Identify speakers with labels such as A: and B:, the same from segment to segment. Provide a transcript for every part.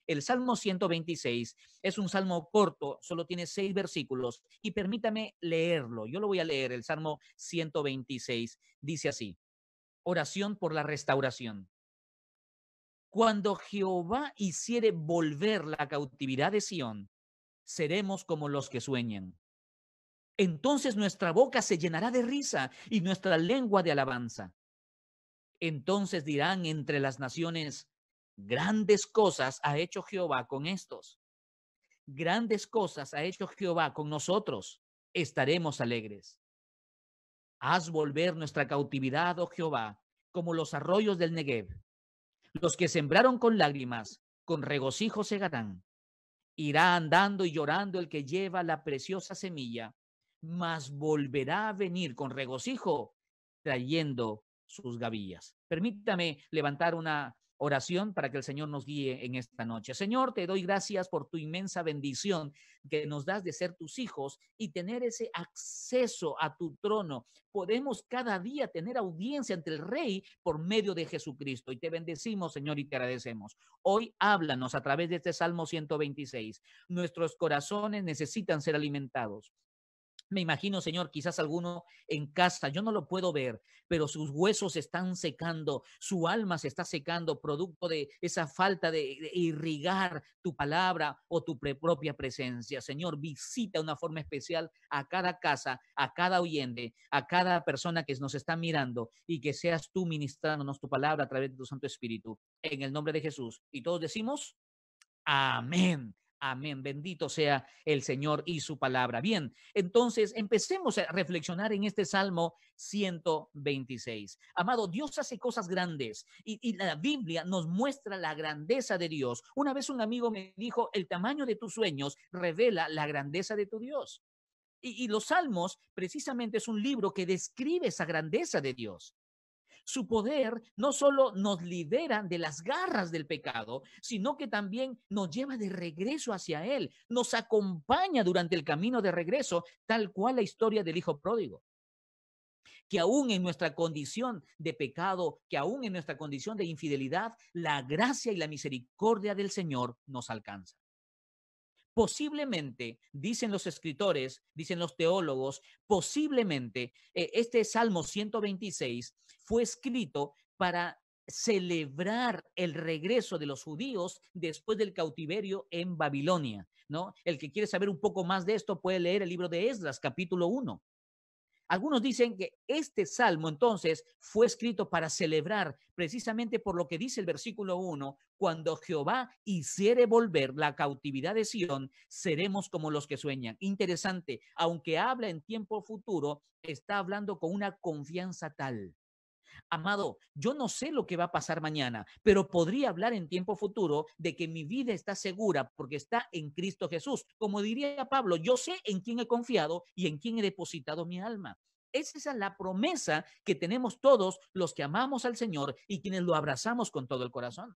A: el Salmo 126 es un salmo corto, solo tiene 6 versículos y permítame leerlo. Yo lo voy a leer, el Salmo 126 dice así: oración por la restauración. Cuando Jehová hiciere volver la cautividad de Sión, seremos como los que sueñan. Entonces nuestra boca se llenará de risa y nuestra lengua de alabanza. Entonces dirán entre las naciones: grandes cosas ha hecho Jehová con estos. Grandes cosas ha hecho Jehová con nosotros. Estaremos alegres. Haz volver nuestra cautividad, oh Jehová, como los arroyos del Negev. Los que sembraron con lágrimas, con regocijo segarán. Irá andando y llorando el que lleva la preciosa semilla, mas volverá a venir con regocijo trayendo sus gavillas. Permítame levantar una oración para que el Señor nos guíe en esta noche. Señor, te doy gracias por tu inmensa bendición que nos das de ser tus hijos y tener ese acceso a tu trono. Podemos cada día tener audiencia ante el Rey por medio de Jesucristo. Y te bendecimos, Señor, y te agradecemos. Hoy háblanos a través de este Salmo 126. Nuestros corazones necesitan ser alimentados. Me imagino, Señor, quizás alguno en casa, yo no lo puedo ver, pero sus huesos se están secando, su alma se está secando, producto de esa falta de irrigar tu palabra o tu propia presencia. Señor, visita de una forma especial a cada casa, a cada oyente, a cada persona que nos está mirando y que seas tú ministrándonos tu palabra a través de tu Santo Espíritu. En el nombre de Jesús. Y todos decimos: amén. Amén. Bendito sea el Señor y su palabra. Bien, entonces empecemos a reflexionar en este Salmo 126. Amado, Dios hace cosas grandes y la Biblia nos muestra la grandeza de Dios. Una vez un amigo me dijo: el tamaño de tus sueños revela la grandeza de tu Dios. Y los Salmos precisamente es un libro que describe esa grandeza de Dios. Su poder no solo nos libera de las garras del pecado, sino que también nos lleva de regreso hacia Él, nos acompaña durante el camino de regreso, tal cual la historia del hijo pródigo. Que aún en nuestra condición de pecado, que aún en nuestra condición de infidelidad, la gracia y la misericordia del Señor nos alcanza. Posiblemente, dicen los escritores, dicen los teólogos, posiblemente este Salmo 126 fue escrito para celebrar el regreso de los judíos después del cautiverio en Babilonia, ¿no? El que quiere saber un poco más de esto puede leer el libro de Esdras, capítulo 1. Algunos dicen que este salmo entonces fue escrito para celebrar precisamente por lo que dice el versículo 1: cuando Jehová hiciere volver la cautividad de Sión, seremos como los que sueñan. Interesante, aunque habla en tiempo futuro, está hablando con una confianza tal. Amado, yo no sé lo que va a pasar mañana, pero podría hablar en tiempo futuro de que mi vida está segura porque está en Cristo Jesús. Como diría Pablo, yo sé en quién he confiado y en quién he depositado mi alma. Esa es la promesa que tenemos todos los que amamos al Señor y quienes lo abrazamos con todo el corazón.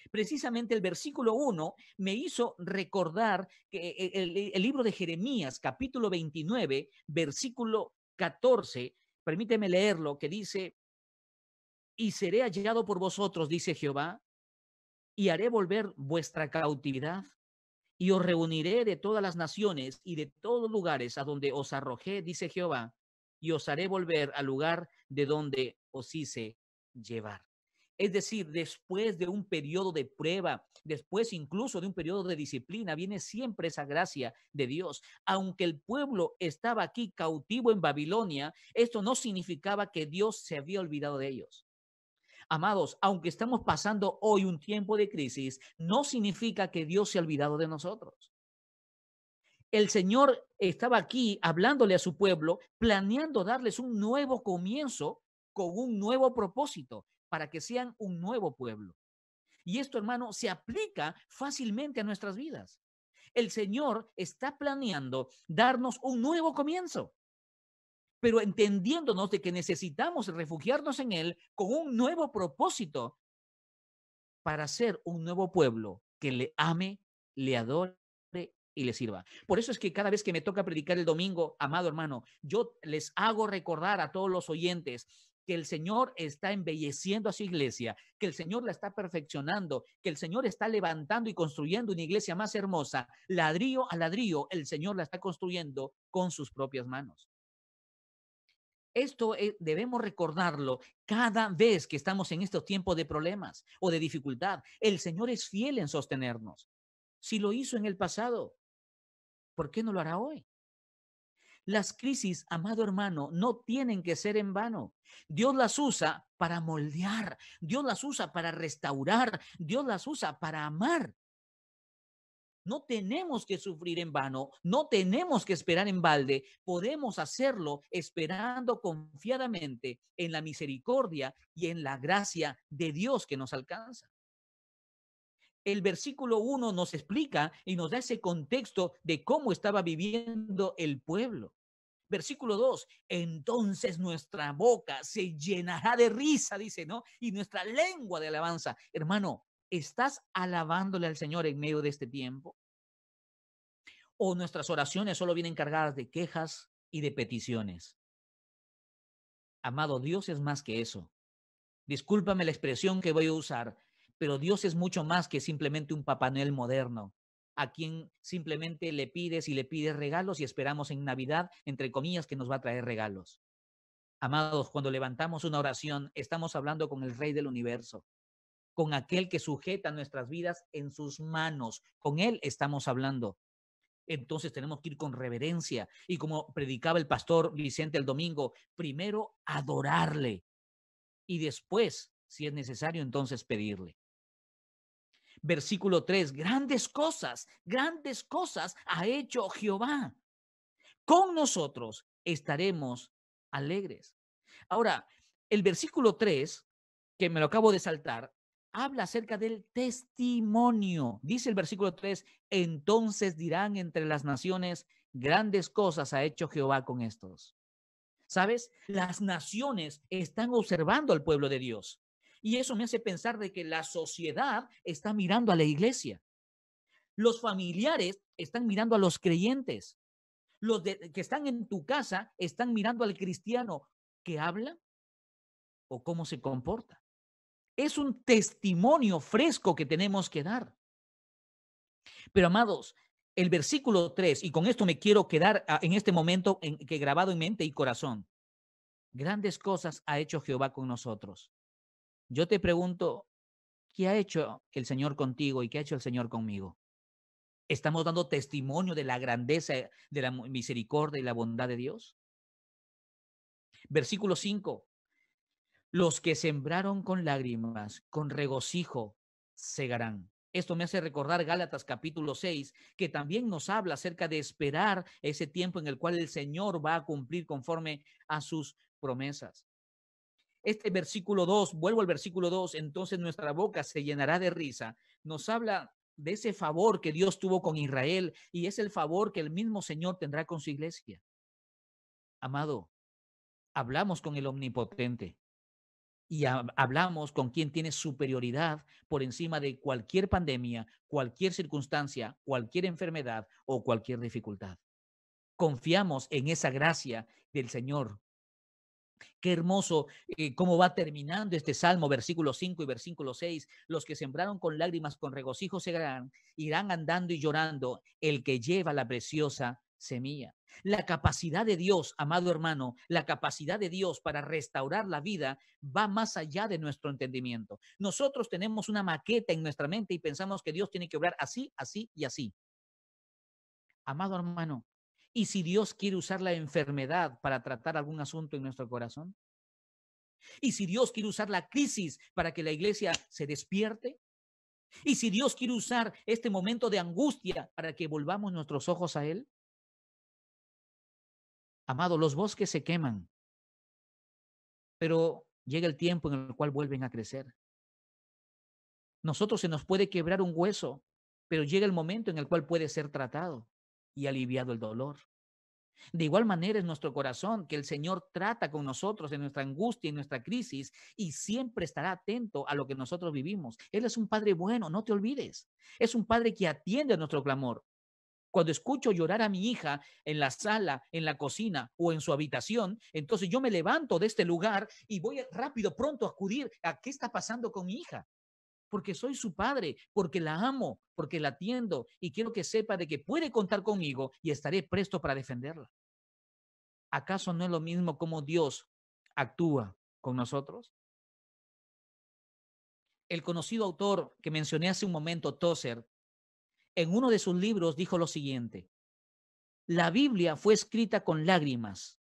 A: Precisamente el versículo 1 me hizo recordar que el libro de Jeremías, capítulo 29, versículo 14, permíteme leerlo, que dice: y seré hallado por vosotros, dice Jehová, y haré volver vuestra cautividad, y os reuniré de todas las naciones y de todos lugares a donde os arrojé, dice Jehová, y os haré volver al lugar de donde os hice llevar. Es decir, después de un periodo de prueba, después incluso de un periodo de disciplina, viene siempre esa gracia de Dios. Aunque el pueblo estaba aquí cautivo en Babilonia, esto no significaba que Dios se había olvidado de ellos. Amados, aunque estamos pasando hoy un tiempo de crisis, no significa que Dios se ha olvidado de nosotros. El Señor estaba aquí hablándole a su pueblo, planeando darles un nuevo comienzo con un nuevo propósito para que sean un nuevo pueblo. Y esto, hermano, se aplica fácilmente a nuestras vidas. El Señor está planeando darnos un nuevo comienzo, pero entendiéndonos de que necesitamos refugiarnos en Él con un nuevo propósito para ser un nuevo pueblo que le ame, le adore y le sirva. Por eso es que cada vez que me toca predicar el domingo, amado hermano, yo les hago recordar a todos los oyentes que el Señor está embelleciendo a su iglesia, que el Señor la está perfeccionando, que el Señor está levantando y construyendo una iglesia más hermosa, ladrillo a ladrillo, el Señor la está construyendo con sus propias manos. Esto debemos recordarlo cada vez que estamos en estos tiempos de problemas o de dificultad. El Señor es fiel en sostenernos. Si lo hizo en el pasado, ¿por qué no lo hará hoy? Las crisis, amado hermano, no tienen que ser en vano. Dios las usa para moldear, Dios las usa para restaurar, Dios las usa para amar. No tenemos que sufrir en vano, no tenemos que esperar en balde, podemos hacerlo esperando confiadamente en la misericordia y en la gracia de Dios que nos alcanza. El versículo 1 nos explica y nos da ese contexto de cómo estaba viviendo el pueblo. Versículo 2, entonces nuestra boca se llenará de risa, dice, ¿no? Y nuestra lengua de alabanza. Hermano, ¿estás alabándole al Señor en medio de este tiempo? ¿O nuestras oraciones solo vienen cargadas de quejas y de peticiones? Amado, Dios es más que eso. Discúlpame la expresión que voy a usar, pero Dios es mucho más que simplemente un Papá Noel moderno, a quien simplemente le pides y le pides regalos y esperamos en Navidad, entre comillas, que nos va a traer regalos. Amados, cuando levantamos una oración, estamos hablando con el Rey del universo, con aquel que sujeta nuestras vidas en sus manos. Con él estamos hablando. Entonces tenemos que ir con reverencia y como predicaba el pastor Vicente el domingo, primero adorarle y después, si es necesario, entonces pedirle. Versículo 3, grandes cosas ha hecho Jehová. Con nosotros estaremos alegres. Ahora, el versículo 3, que me lo acabo de saltar, habla acerca del testimonio. Dice el versículo 3, entonces dirán entre las naciones, grandes cosas ha hecho Jehová con estos. ¿Sabes? Las naciones están observando al pueblo de Dios. Y eso me hace pensar de que la sociedad está mirando a la iglesia. Los familiares están mirando a los creyentes. Que están en tu casa están mirando al cristiano que habla o cómo se comporta. Es un testimonio fresco que tenemos que dar. Pero amados, el versículo 3, y con esto me quiero quedar en este momento que grabado en mente y corazón. Grandes cosas ha hecho Jehová con nosotros. Yo te pregunto, ¿qué ha hecho el Señor contigo y qué ha hecho el Señor conmigo? ¿Estamos dando testimonio de la grandeza, de la misericordia y la bondad de Dios? Versículo 5. Los que sembraron con lágrimas, con regocijo, segarán. Esto me hace recordar Gálatas capítulo 6, que también nos habla acerca de esperar ese tiempo en el cual el Señor va a cumplir conforme a sus promesas. Este versículo 2, vuelvo al versículo 2, entonces nuestra boca se llenará de risa. Nos habla de ese favor que Dios tuvo con Israel y es el favor que el mismo Señor tendrá con su iglesia. Amado, hablamos con el Omnipotente y hablamos con quien tiene superioridad por encima de cualquier pandemia, cualquier circunstancia, cualquier enfermedad o cualquier dificultad. Confiamos en esa gracia del Señor. Qué hermoso cómo va terminando este salmo, versículo 5 y versículo 6. Los que sembraron con lágrimas, con regocijo segarán, irán andando y llorando el que lleva la preciosa semilla. La capacidad de Dios, amado hermano, la capacidad de Dios para restaurar la vida va más allá de nuestro entendimiento. Nosotros tenemos una maqueta en nuestra mente y pensamos que Dios tiene que obrar así, así y así. Amado hermano, ¿y si Dios quiere usar la enfermedad para tratar algún asunto en nuestro corazón? ¿Y si Dios quiere usar la crisis para que la iglesia se despierte? ¿Y si Dios quiere usar este momento de angustia para que volvamos nuestros ojos a Él? Amado, los bosques se queman, pero llega el tiempo en el cual vuelven a crecer. Nosotros se nos puede quebrar un hueso, pero llega el momento en el cual puede ser tratado y aliviado el dolor. De igual manera es nuestro corazón, que el Señor trata con nosotros en nuestra angustia, en nuestra crisis, y siempre estará atento a lo que nosotros vivimos. Él es un Padre bueno, no te olvides. Es un Padre que atiende a nuestro clamor. Cuando escucho llorar a mi hija en la sala, en la cocina o en su habitación, entonces yo me levanto de este lugar y voy rápido, pronto a acudir a qué está pasando con mi hija. Porque soy su padre, porque la amo, porque la atiendo y quiero que sepa de que puede contar conmigo y estaré presto para defenderla. ¿Acaso no es lo mismo como Dios actúa con nosotros? El conocido autor que mencioné hace un momento, Tozer, en uno de sus libros dijo lo siguiente: la Biblia fue escrita con lágrimas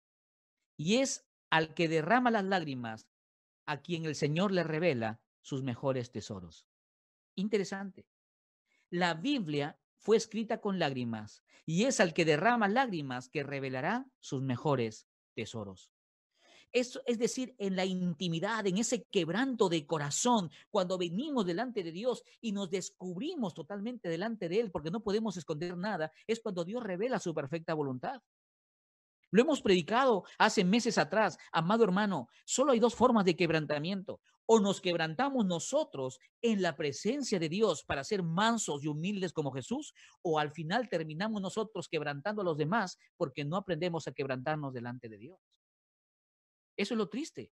A: y es al que derrama las lágrimas a quien el Señor le revela sus mejores tesoros. Interesante. La Biblia fue escrita con lágrimas y es al que derrama lágrimas que revelará sus mejores tesoros. Eso es decir, en la intimidad, en ese quebranto de corazón, cuando venimos delante de Dios y nos descubrimos totalmente delante de Él, porque no podemos esconder nada, es cuando Dios revela su perfecta voluntad. Lo hemos predicado hace meses atrás, amado hermano, solo hay dos formas de quebrantamiento. O nos quebrantamos nosotros en la presencia de Dios para ser mansos y humildes como Jesús, o al final terminamos nosotros quebrantando a los demás porque no aprendemos a quebrantarnos delante de Dios. Eso es lo triste.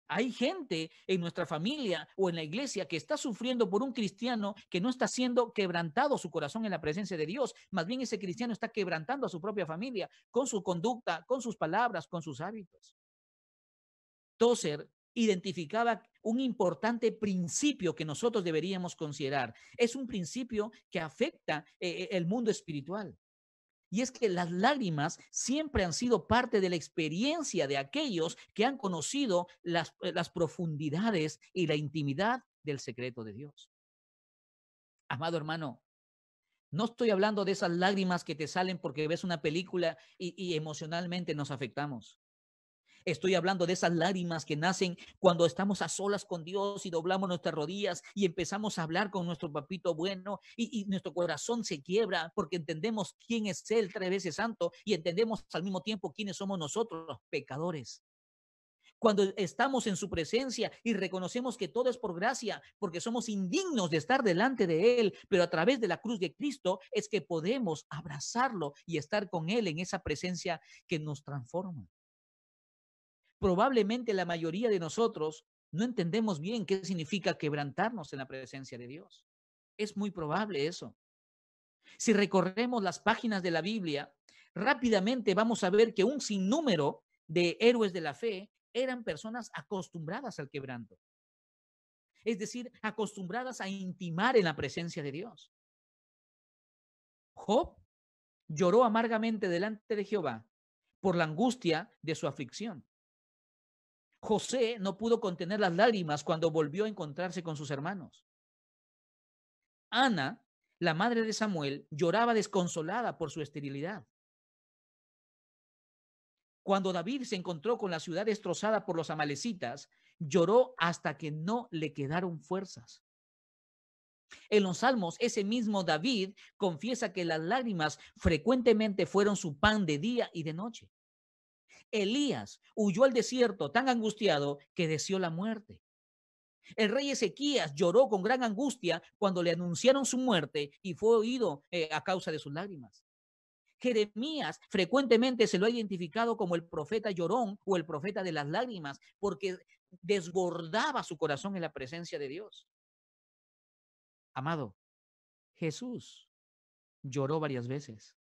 A: Hay gente en nuestra familia o en la iglesia que está sufriendo por un cristiano que no está siendo quebrantado su corazón en la presencia de Dios. Más bien ese cristiano está quebrantando a su propia familia con su conducta, con sus palabras, con sus hábitos. Tozer identificaba un importante principio que nosotros deberíamos considerar. Es un principio que afecta el mundo espiritual. Y es que las lágrimas siempre han sido parte de la experiencia de aquellos que han conocido las profundidades y la intimidad del secreto de Dios. Amado hermano, no estoy hablando de esas lágrimas que te salen porque ves una película y emocionalmente nos afectamos. Estoy hablando de esas lágrimas que nacen cuando estamos a solas con Dios y doblamos nuestras rodillas y empezamos a hablar con nuestro papito bueno y nuestro corazón se quiebra porque entendemos quién es Él, 3 veces santo, y entendemos al mismo tiempo quiénes somos nosotros, los pecadores. Cuando estamos en su presencia y reconocemos que todo es por gracia, porque somos indignos de estar delante de Él, pero a través de la cruz de Cristo es que podemos abrazarlo y estar con Él en esa presencia que nos transforma. Probablemente la mayoría de nosotros no entendemos bien qué significa quebrantarnos en la presencia de Dios. Es muy probable eso. Si recorremos las páginas de la Biblia, rápidamente vamos a ver que un sinnúmero de héroes de la fe eran personas acostumbradas al quebranto. Es decir, acostumbradas a intimar en la presencia de Dios. Job lloró amargamente delante de Jehová por la angustia de su aflicción. José no pudo contener las lágrimas cuando volvió a encontrarse con sus hermanos. Ana, la madre de Samuel, lloraba desconsolada por su esterilidad. Cuando David se encontró con la ciudad destrozada por los amalecitas, lloró hasta que no le quedaron fuerzas. En los Salmos, ese mismo David confiesa que las lágrimas frecuentemente fueron su pan de día y de noche. Elías huyó al desierto tan angustiado que deseó la muerte. El rey Ezequías lloró con gran angustia cuando le anunciaron su muerte y fue oído a causa de sus lágrimas. Jeremías frecuentemente se lo ha identificado como el profeta llorón o el profeta de las lágrimas porque desbordaba su corazón en la presencia de Dios. Amado, Jesús lloró varias veces.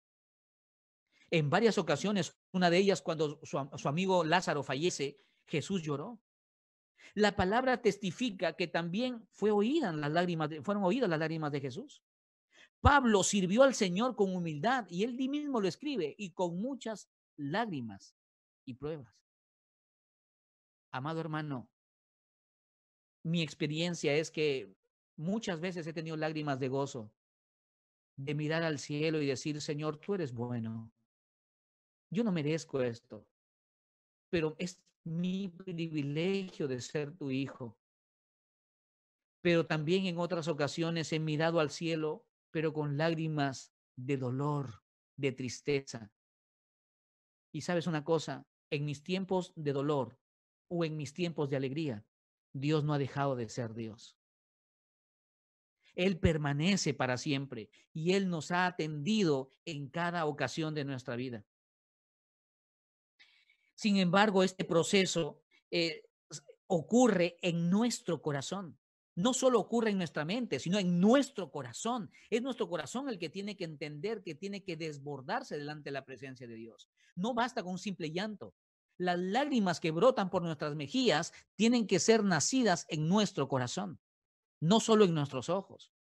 A: En varias ocasiones, una de ellas cuando su amigo Lázaro fallece, Jesús lloró. La palabra testifica que también fueron oídas las lágrimas de Jesús. Pablo sirvió al Señor con humildad y él mismo lo escribe y con muchas lágrimas y pruebas. Amado hermano, mi experiencia es que muchas veces he tenido lágrimas de gozo, de mirar al cielo y decir, Señor, tú eres bueno. Yo no merezco esto, pero es mi privilegio de ser tu hijo. Pero también en otras ocasiones he mirado al cielo, pero con lágrimas de dolor, de tristeza. Y sabes una cosa, en mis tiempos de dolor o en mis tiempos de alegría, Dios no ha dejado de ser Dios. Él permanece para siempre y Él nos ha atendido en cada ocasión de nuestra vida. Sin embargo, este proceso ocurre en nuestro corazón. No solo ocurre en nuestra mente, sino en nuestro corazón. Es nuestro corazón el que tiene que entender, que tiene que desbordarse delante de la presencia de Dios. No basta con un simple llanto. Las lágrimas que brotan por nuestras mejillas tienen que ser nacidas en nuestro corazón, no solo en nuestros ojos.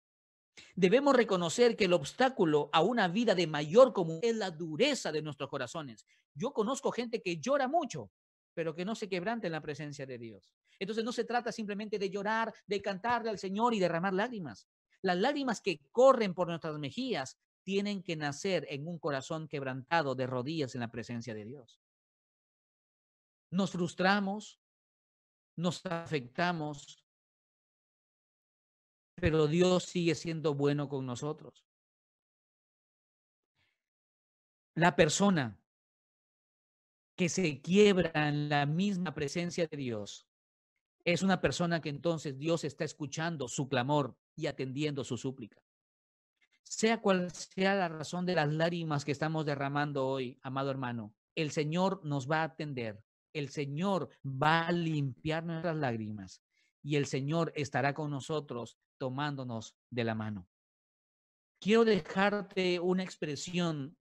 A: Debemos reconocer que el obstáculo a una vida de mayor común es la dureza de nuestros corazones. Yo conozco gente que llora mucho, pero que no se quebranta en la presencia de Dios. Entonces no se trata simplemente de llorar, de cantarle al Señor y derramar lágrimas. Las lágrimas que corren por nuestras mejillas tienen que nacer en un corazón quebrantado de rodillas en la presencia de Dios. Nos frustramos, nos afectamos, pero Dios sigue siendo bueno con nosotros. La persona que se quiebra en la misma presencia de Dios es una persona que entonces Dios está escuchando su clamor y atendiendo su súplica. Sea cual sea la razón de las lágrimas que estamos derramando hoy, amado hermano, el Señor nos va a atender, el Señor va a limpiar nuestras lágrimas y el Señor estará con nosotros tomándonos de la mano. Quiero dejarte una expresión,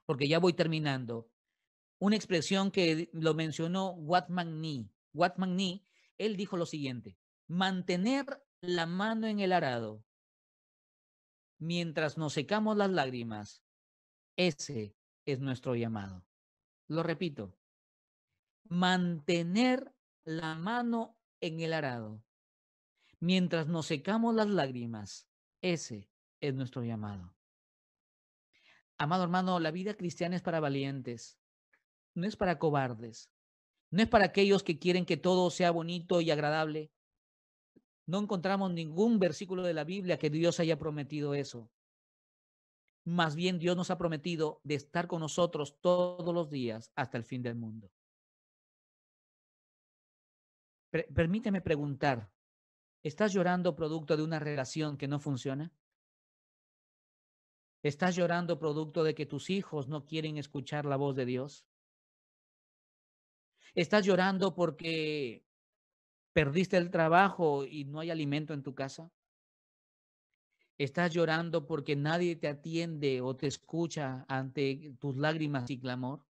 A: porque ya voy terminando, una expresión que lo mencionó Watman Nee. Watman Nee, él dijo lo siguiente: mantener la mano en el arado mientras nos secamos las lágrimas, ese es nuestro llamado. Lo repito, mantener la mano en el arado mientras nos secamos las lágrimas, ese es nuestro llamado. Amado hermano, la vida cristiana es para valientes, no es para cobardes. No es para aquellos que quieren que todo sea bonito y agradable. No encontramos ningún versículo de la Biblia que Dios haya prometido eso. Más bien Dios nos ha prometido de estar con nosotros todos los días hasta el fin del mundo. Permíteme preguntar, ¿estás llorando producto de una relación que no funciona? ¿Estás llorando producto de que tus hijos no quieren escuchar la voz de Dios? ¿Estás llorando porque perdiste el trabajo y no hay alimento en tu casa? ¿Estás llorando porque nadie te atiende o te escucha ante tus lágrimas y clamor?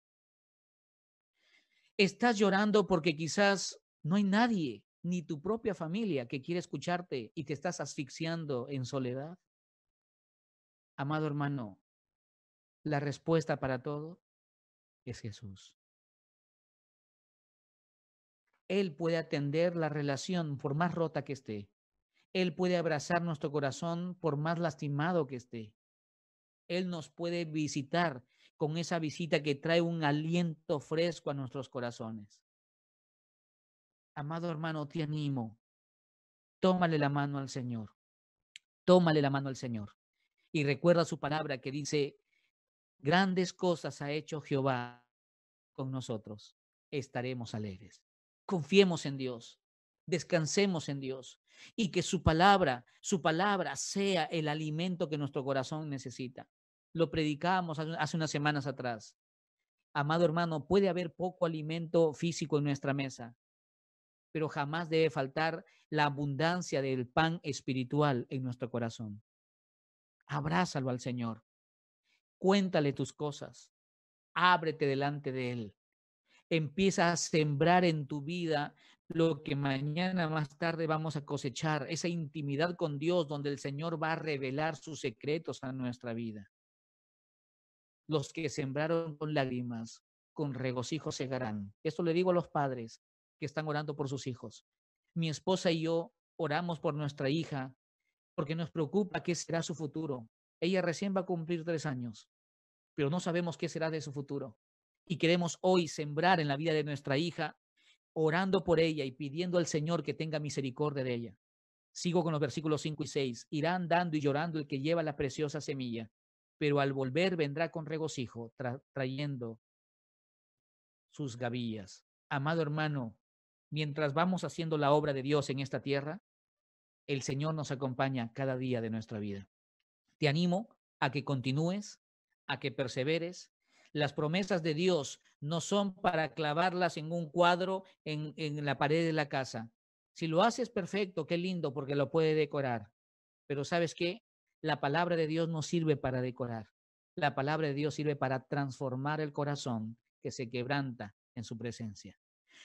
A: ¿Estás llorando porque quizás no hay nadie, ni tu propia familia, que quiere escucharte y te estás asfixiando en soledad? Amado hermano, la respuesta para todo es Jesús. Él puede atender la relación por más rota que esté. Él puede abrazar nuestro corazón por más lastimado que esté. Él nos puede visitar con esa visita que trae un aliento fresco a nuestros corazones. Amado hermano, te animo. Tómale la mano al Señor. Tómale la mano al Señor. Y recuerda su palabra que dice, grandes cosas ha hecho Jehová con nosotros. Estaremos alegres. Confiemos en Dios. Descansemos en Dios. Y que su palabra sea el alimento que nuestro corazón necesita. Lo predicábamos hace unas semanas atrás. Amado hermano, puede haber poco alimento físico en nuestra mesa, pero jamás debe faltar la abundancia del pan espiritual en nuestro corazón. Abrázalo al Señor, cuéntale tus cosas, ábrete delante de Él, empieza a sembrar en tu vida lo que mañana más tarde vamos a cosechar, esa intimidad con Dios donde el Señor va a revelar sus secretos a nuestra vida. Los que sembraron con lágrimas, con regocijo segarán. Esto le digo a los padres que están orando por sus hijos. Mi esposa y yo oramos por nuestra hija porque nos preocupa qué será su futuro. Ella recién va a cumplir 3 años, pero no sabemos qué será de su futuro. Y queremos hoy sembrar en la vida de nuestra hija, orando por ella y pidiendo al Señor que tenga misericordia de ella. Sigo con los versículos 5 y 6. Irá andando y llorando el que lleva la preciosa semilla, pero al volver vendrá con regocijo, trayendo sus gavillas. Amado hermano, mientras vamos haciendo la obra de Dios en esta tierra, el Señor nos acompaña cada día de nuestra vida. Te animo a que continúes, a que perseveres. Las promesas de Dios no son para clavarlas en un cuadro en la pared de la casa. Si lo haces perfecto, qué lindo, porque lo puede decorar. Pero ¿sabes qué? La palabra de Dios no sirve para decorar. La palabra de Dios sirve para transformar el corazón que se quebranta en su presencia.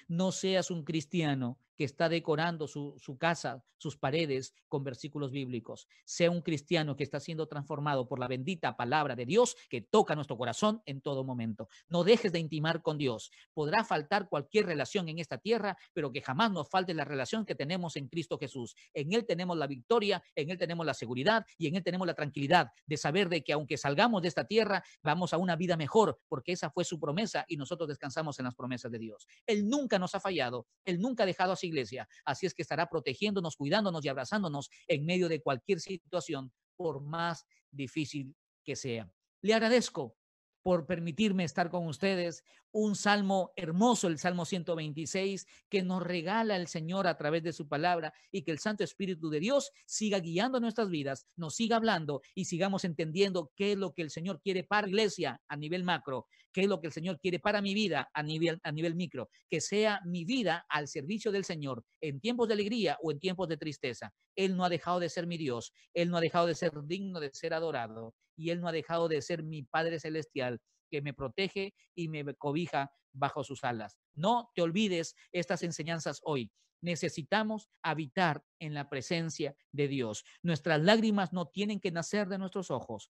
A: No seas un cristiano que está decorando su casa, sus paredes con versículos bíblicos. Sea un cristiano que está siendo transformado por la bendita palabra de Dios que toca nuestro corazón en todo momento. No dejes de intimar con Dios. Podrá faltar cualquier relación en esta tierra, pero que jamás nos falte la relación que tenemos en Cristo Jesús. En Él tenemos la victoria, en Él tenemos la seguridad y en Él tenemos la tranquilidad de saber de que aunque salgamos de esta tierra, vamos a una vida mejor, porque esa fue su promesa y nosotros descansamos en las promesas de Dios. Él nunca nos ha fallado, Él nunca ha dejado a su iglesia, así es que estará protegiéndonos, cuidándonos y abrazándonos en medio de cualquier situación, por más difícil que sea. Le agradezco por permitirme estar con ustedes. Un salmo hermoso, el Salmo 126, que nos regala el Señor a través de su palabra, y que el Santo Espíritu de Dios siga guiando nuestras vidas, nos siga hablando y sigamos entendiendo qué es lo que el Señor quiere para la iglesia a nivel macro, qué es lo que el Señor quiere para mi vida a nivel micro, que sea mi vida al servicio del Señor en tiempos de alegría o en tiempos de tristeza. Él no ha dejado de ser mi Dios, Él no ha dejado de ser digno de ser adorado, y Él no ha dejado de ser mi Padre Celestial, que me protege y me cobija bajo sus alas. No te olvides estas enseñanzas hoy. Necesitamos habitar en la presencia de Dios. Nuestras lágrimas no tienen que nacer de nuestros ojos.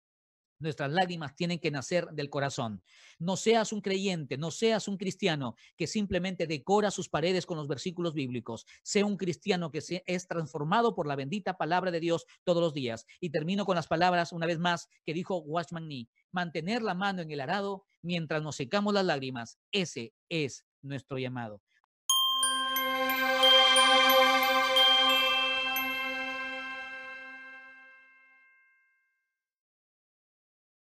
A: Nuestras lágrimas tienen que nacer del corazón. No seas un creyente, no seas un cristiano que simplemente decora sus paredes con los versículos bíblicos. Sea un cristiano que es transformado por la bendita palabra de Dios todos los días. Y termino con las palabras, una vez más, que dijo Watchman Nee: mantener la mano en el arado mientras nos secamos las lágrimas. Ese es nuestro llamado.